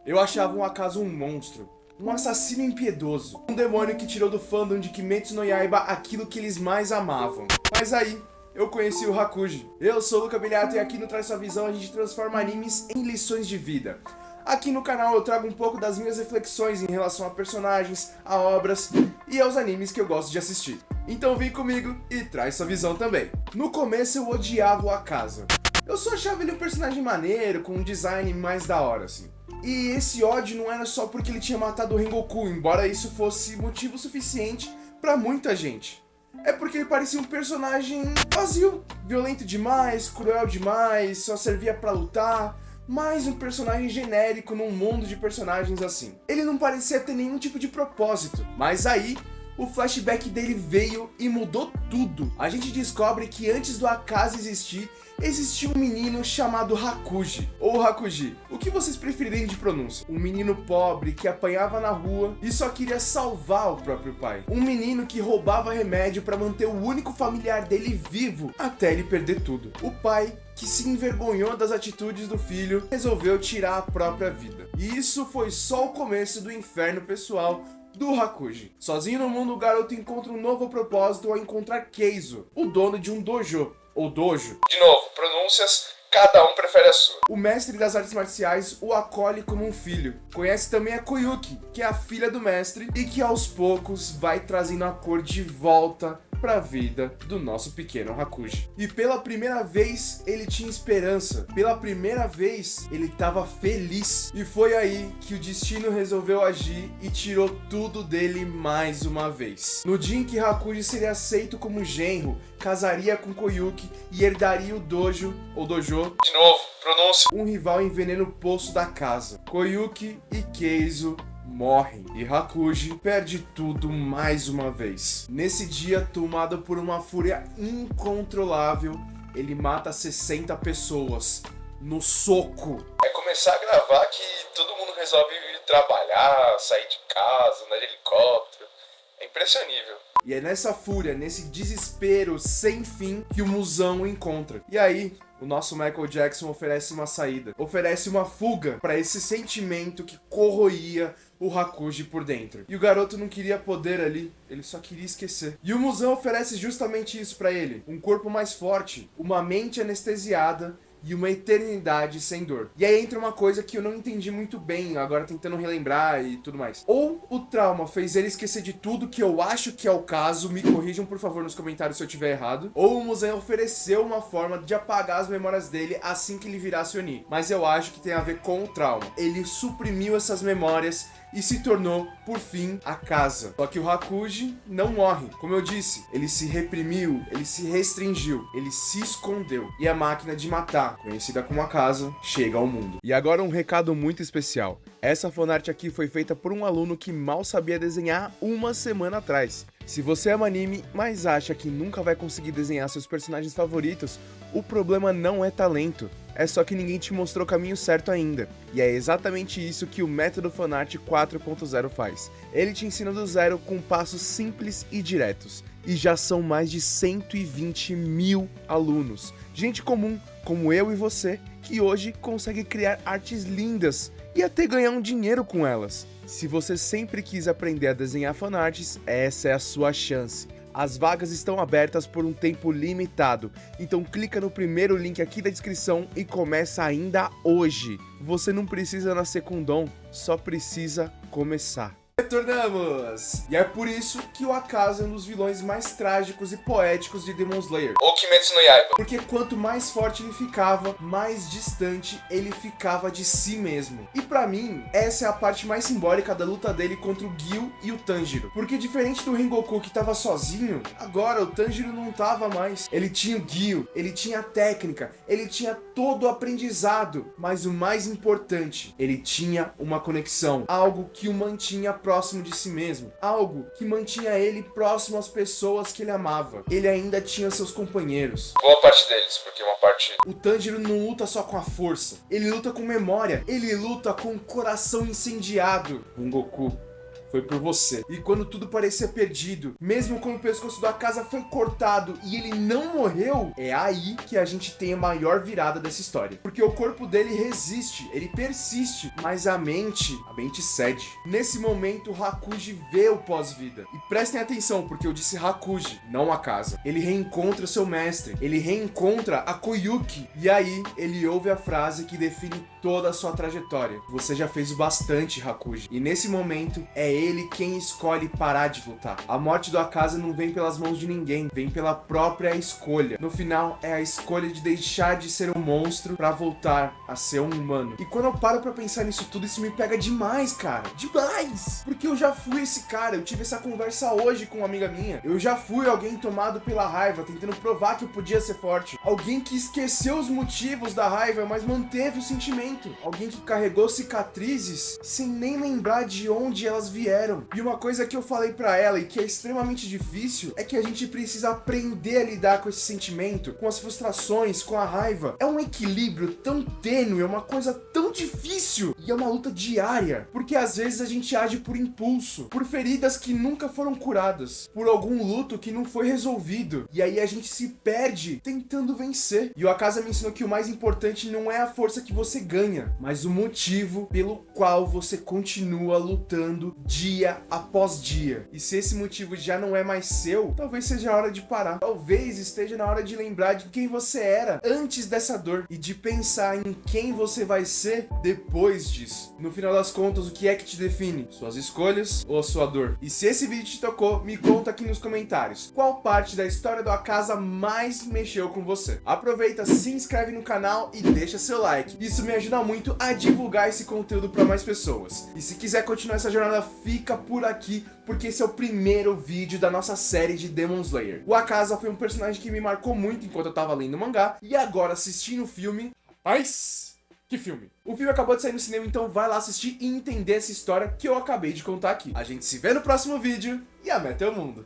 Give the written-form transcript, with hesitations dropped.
Eu achava o Akazu um monstro, um assassino impiedoso, um demônio que tirou do fandom de Kimetsu no Yaiba aquilo que eles mais amavam. Mas aí, eu conheci o Hakuji. Eu sou o Luca Biliato e aqui no Traz Sua Visão a gente transforma animes em lições de vida. Aqui no canal eu trago um pouco das minhas reflexões em relação a personagens, a obras e aos animes que eu gosto de assistir. Então vem comigo e traz sua visão também. No começo eu odiava o Akaza. Eu só achava ele um personagem maneiro, com um design mais da hora, assim. E esse ódio não era só porque ele tinha matado o Rengoku, embora isso fosse motivo suficiente pra muita gente. É porque ele parecia um personagem vazio, violento demais, cruel demais, só servia pra lutar. Mais um personagem genérico num mundo de personagens assim. Ele não parecia ter nenhum tipo de propósito, mas aí o flashback dele veio e mudou tudo. A gente descobre que antes do Akaza existir, existia um menino chamado Hakuji, ou Hakuji, o que vocês preferirem de pronúncia. Um menino pobre que apanhava na rua e só queria salvar o próprio pai. Um menino que roubava remédio para manter o único familiar dele vivo até ele perder tudo. O pai, que se envergonhou das atitudes do filho, resolveu tirar a própria vida. E isso foi só o começo do inferno pessoal do Hakuji. Sozinho no mundo, o garoto encontra um novo propósito ao encontrar Keizo, o dono de um dojo, ou dojo. De novo, pronúncias, cada um prefere a sua. O mestre das artes marciais o acolhe como um filho. Conhece também a Koyuki, que é a filha do mestre e que aos poucos vai trazendo a cor de volta pra vida do nosso pequeno Hakuji. E pela primeira vez ele tinha esperança, pela primeira vez ele estava feliz. E foi aí que o destino resolveu agir e tirou tudo dele mais uma vez. No dia em que Hakuji seria aceito como genro, casaria com Koyuki e herdaria o dojo, ou dojo, de novo, pronúncia, um rival envenena o poço da casa. Koyuki e Keizo morrem e Hakuji perde tudo mais uma vez. Nesse dia, tomado por uma fúria incontrolável, ele mata 60 pessoas no soco. É começar a gravar que todo mundo resolve ir trabalhar, sair de casa, andar de helicóptero. É impressionível. E é nessa fúria, nesse desespero sem fim que o Muzan o encontra. E aí, o nosso Michael Jackson oferece uma saída, oferece uma fuga para esse sentimento que corroía o Hakuji por dentro. E o garoto não queria poder ali, ele só queria esquecer. E o Muzan oferece justamente isso para ele, um corpo mais forte, uma mente anestesiada e uma eternidade sem dor. E aí entra uma coisa que eu não entendi muito bem, agora tentando relembrar e tudo mais. Ou o trauma fez ele esquecer de tudo, que eu acho que é o caso, me corrijam por favor nos comentários se eu tiver errado. Ou o Muzan ofereceu uma forma de apagar as memórias dele assim que ele virasse Oni. Mas eu acho que tem a ver com o trauma. Ele suprimiu essas memórias e se tornou, por fim, Akaza. Só que o Hakuji não morre. Como eu disse, ele se reprimiu, ele se restringiu, ele se escondeu. E a máquina de matar, conhecida como Akaza, chega ao mundo. E agora um recado muito especial. Essa fanart aqui foi feita por um aluno que mal sabia desenhar uma semana atrás. Se você ama anime, mas acha que nunca vai conseguir desenhar seus personagens favoritos, o problema não é talento. É só que ninguém te mostrou o caminho certo ainda. E é exatamente isso que o Método Fanart 4.0 faz. Ele te ensina do zero com passos simples e diretos. E já são mais de 120 mil alunos. Gente comum, como eu e você, que hoje consegue criar artes lindas e até ganhar um dinheiro com elas. Se você sempre quis aprender a desenhar fanarts, essa é a sua chance. As vagas estão abertas por um tempo limitado, então clica no primeiro link aqui da descrição e começa ainda hoje. Você não precisa nascer com dom, só precisa começar. Retornamos! E é por isso que o Akaza é um dos vilões mais trágicos e poéticos de Demon Slayer, ou Kimetsu no Yaiba. Porque quanto mais forte ele ficava, mais distante ele ficava de si mesmo. E pra mim, essa é a parte mais simbólica da luta dele contra o Gyu e o Tanjiro. Porque diferente do Rengoku que tava sozinho, agora o Tanjiro não tava mais. Ele tinha o Gyu, ele tinha a técnica, ele tinha todo o aprendizado. Mas o mais importante, ele tinha uma conexão, algo que o mantinha próximo de si mesmo, algo que mantinha ele próximo às pessoas que ele amava. Ele ainda tinha seus companheiros. Boa parte deles, porque uma parte... O Tanjiro não luta só com a força, ele luta com memória, ele luta com o coração incendiado. Rengoku foi por você. E quando tudo parecia perdido, mesmo quando o pescoço do Akaza foi cortado e ele não morreu, é aí que a gente tem a maior virada dessa história. Porque o corpo dele resiste, ele persiste, mas a mente cede. Nesse momento, Hakuji vê o pós-vida. E prestem atenção, porque eu disse Hakuji, não Akaza. Ele reencontra seu mestre, ele reencontra a Koyuki. E aí, ele ouve a frase que define toda a sua trajetória. Você já fez o bastante, Hakuji. E nesse momento, é ele quem escolhe parar de lutar. A morte do Akaza não vem pelas mãos de ninguém, vem pela própria escolha. No final, é a escolha de deixar de ser um monstro pra voltar a ser um humano. E quando eu paro pra pensar nisso tudo, isso me pega demais, cara. Demais! Porque eu já fui esse cara, eu tive essa conversa hoje com uma amiga minha. Eu já fui alguém tomado pela raiva, tentando provar que eu podia ser forte. Alguém que esqueceu os motivos da raiva, mas manteve o sentimento. Alguém que carregou cicatrizes sem nem lembrar de onde elas vieram. E uma coisa que eu falei pra ela e que é extremamente difícil é que a gente precisa aprender a lidar com esse sentimento, com as frustrações, com a raiva. É um equilíbrio tão tênue, é uma coisa tão difícil e é uma luta diária, porque às vezes a gente age por impulso, por feridas que nunca foram curadas, por algum luto que não foi resolvido, e aí a gente se perde tentando vencer. E o Akaza me ensinou que o mais importante não é a força que você ganha, mas o motivo pelo qual você continua lutando dia após dia. E se esse motivo já não é mais seu, talvez seja a hora de parar. Talvez esteja na hora de lembrar de quem você era antes dessa dor e de pensar em quem você vai ser depois disso. No final das contas, o que é que te define? Suas escolhas ou a sua dor? E se esse vídeo te tocou, me conta aqui nos comentários. Qual parte da história do Akaza mais mexeu com você? Aproveita, se inscreve no canal e deixa seu like. Isso me ajuda muito a divulgar esse conteúdo para mais pessoas. E se quiser continuar essa jornada, fica por aqui, porque esse é o primeiro vídeo da nossa série de Demon Slayer. O Akaza foi um personagem que me marcou muito enquanto eu tava lendo o mangá, e agora assistindo o filme... Rapaz, que filme! O filme acabou de sair no cinema, então vai lá assistir e entender essa história que eu acabei de contar aqui. A gente se vê no próximo vídeo, e a meta é o mundo!